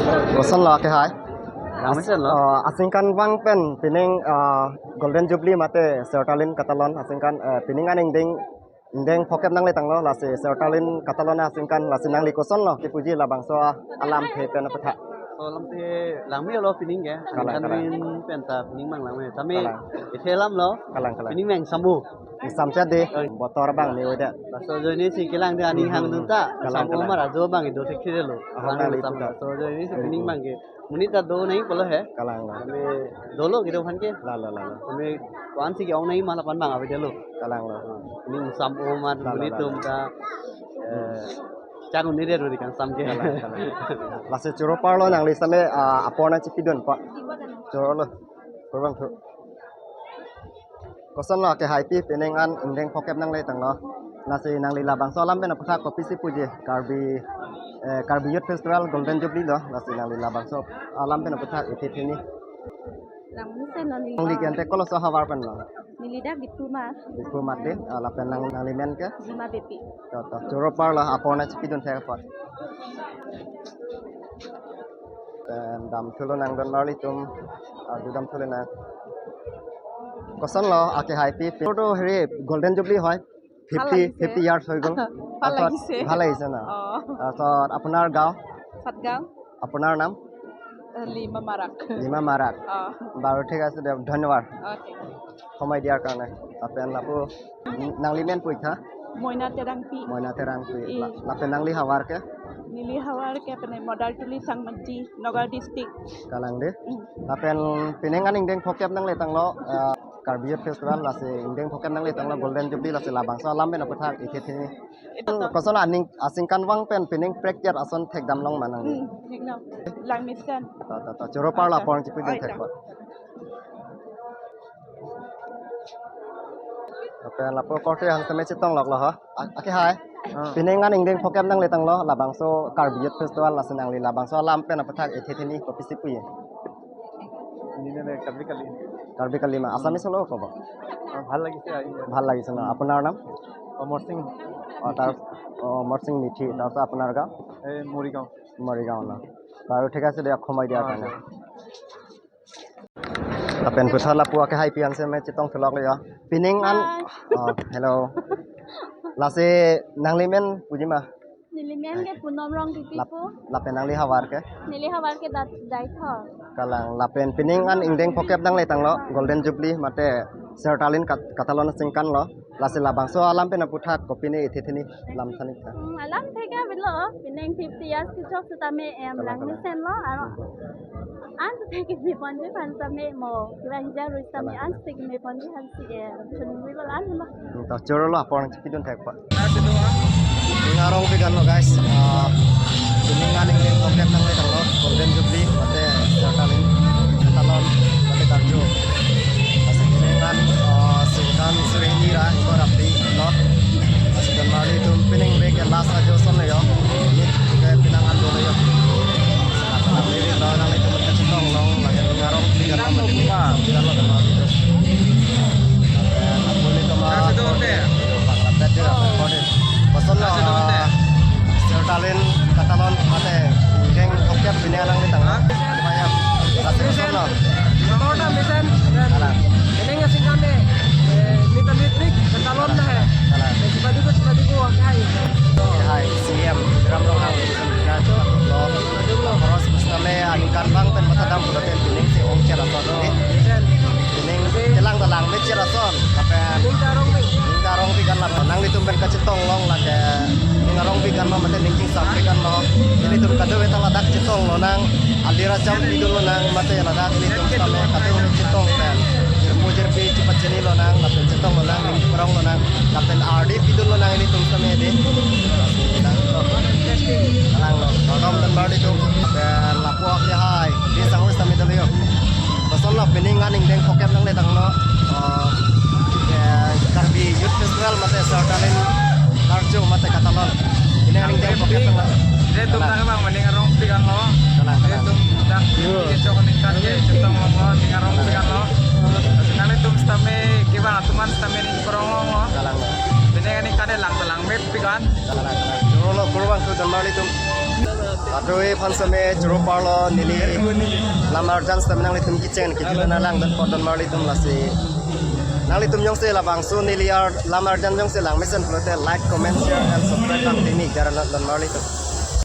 Kosan lo ke hai. Ramasan lo. Asingkan wang pen pining Golden Jubilee mate Sertalin Catalan asingkan piningan indeng poket nang letang lo lasi Sertalin Catalan asingkan lasi nang li kosan lo kipuji labang so alam the pen apa tak. Lam te langme lo pining ya. Kalang. Penta pining mang langme. Tame itelam lo. Kalang. Pining mang sambu. Samcat deh motor bang ni weda. So jo ini si kilang dia ani hang dunta. Sambu mara jo bang itu sekire lo. So jo ini si pining mang ke. Munita do nahi polo hai. Kalang. Tame dolo gitu kan ke. La. Tame wan si kau nahi malah pan bang apa dia lo. Kalang. Pining sambu mar munitum ta. Canu ni dia dulu kan samke. Lasi curo parlo nang li same apona cipidon pak. Curo lo. Kurang tu. Kosan lo ke happy penengan indeng poket nang letang lo nasi nang lila bang solam pen apa kopi si puji karbi youth festival Golden Jubilee lo nasi nang lila bang so alam pen apa itu ini Lang sen lo nang likian te kalau so hawar pen lo nilida gitu mah itu mati ala pen nang limen ke lima bepi. toto curo par lo apona cipidon te pot dan dam tulo nang don lali tum dam tulo nang kosan lo ake happy photo heri Golden Jubilee হয় 50 ইয়ার্স হৈ গল ভাল লাগিছে না তাৰপিছত আপোনাৰ গাঁও সাতগাঁও আপোনাৰ নাম লিমা মারাক বাৰু ঠিক আছে দিয়ক ধন্যবাদ ওকে সময় দিয়াৰ কাৰণে আপেন লাপু নাংলিমেন পৰীক্ষা মইনা তেরাংপি মইনা তেৰাং লাপেন নাংলি হাৱাৰ ke nili hawar ke pene modal tuli sangmanci Nogal district kalang de lapen pinengan indeng phokep nang letang lo Karbiot Festival lase indeng phokep nang letang lo Golden Jubilee lase labang so lam ben apathak ikethini koson aning asingkan wang pen pining prekyat ason thek damlong manang ni hekna lang mission ta choro par la pong chipi den thek pot apen lapo korte hang tame chitong lok lo ha ake hai pinengan indeng phokep nang letang lo labang so Karbiot Festival lase nang li labang so lam pen apathak ikethini kopisi puye ini নে কাৰ্বি কালিমা আছামিছ হলেও ক'ব ভাল লাগিছে ভাল লাগিছে ন আপোনাৰ নাম অমৰ সিং তাৰ অমৰ সিং মিঠি তাৰপিছত আপোনাৰ গাঁও এই মৰিগাঁও ন বাৰু ঠিক আছে দিয়ক সময় দিয়াৰ কাৰণে আপেন পুথালা পুৱাকে হাই পিয়ানছে মে চিতং থলক লিয়া পিনিং আন হেল্ল' লাসে নাংলিমেন বুজিমা nilimen ke punom rong tipipo lapen nangli hawar ke nili hawar ke dai thor kalang lapen pining an indeng pokep dang letang lo Golden Jubilee mate Sertalin Catalan singkan lo lase labang so alam pe naputhak kopini ithithini lam thanik tha alam theka belo pineng 50 years ki chok sutame em lang sen lo aro an theke mi ponje pan same mo kiba hija ruistame an theke mi ponje han si em chuning wi lo an lo ta choro lo apon chipidun thek pa ngarong pigan lo guys piningan indeng pokep dang letang lo Golden Jubilee mate Sertalin Catalan mate karjo lase piningan singkan sereni ra ikor abdi no asdan mali tum pining rek last ajo son yo ni ke pinangan do yo sana lili lo nang itu mate chitong long lage ngarong pigan lo pigan lo dama itu apoli toma koson lo Sertalin Catalan mate indeng pokep piningan letang lo banyak lase koson lo Motornya misen dan ini nggak sih kami litrik bertalon dah ya. Sebadiku hai CM ram lo hang lo terus mestame aningkan bang pen matadam puloten pining si ong cerason ni pining telang telang me cerason kapen ngarong pikan la nang litum pen kacitong long la ke ngarong pikan lo mate ningking sak pikan lo ini tum kado wetang la dak citong lo nang aldira jam pidul lo nang mate la dak litum stame kado citong pen mujer pi cepat jeni lo nang kapen citong lo nang ning perong lo nang kapen RD pidul lo nang ini tum stame de nang lo dom dan badi tum pen lapuak ya hai di sangus stame dalio koson lo piningan indeng pokep nang letang lo Karbi Youth Festival mate Sertalin Karjo mate Catalan ini yang indeng pokep nang dia tuh tak emang mending ngarong pikan lo kalang dia tuh dah dia konik kaje cetong lo mending ngarong pikan lo senang itu stame gimana teman stame nih perong lo kalang ini kan kade lang telang met pikan kalang lo kurang tu dan bali tum Adoi pansame juru parlo nili lamar jan stam nang litum kitchen kijuna na lang dan podon marli tum lasi nang litum yong se labang su nili ar lamar jan yong se lang mesen flote like comment share and subscribe kang tini jaran dan marli tum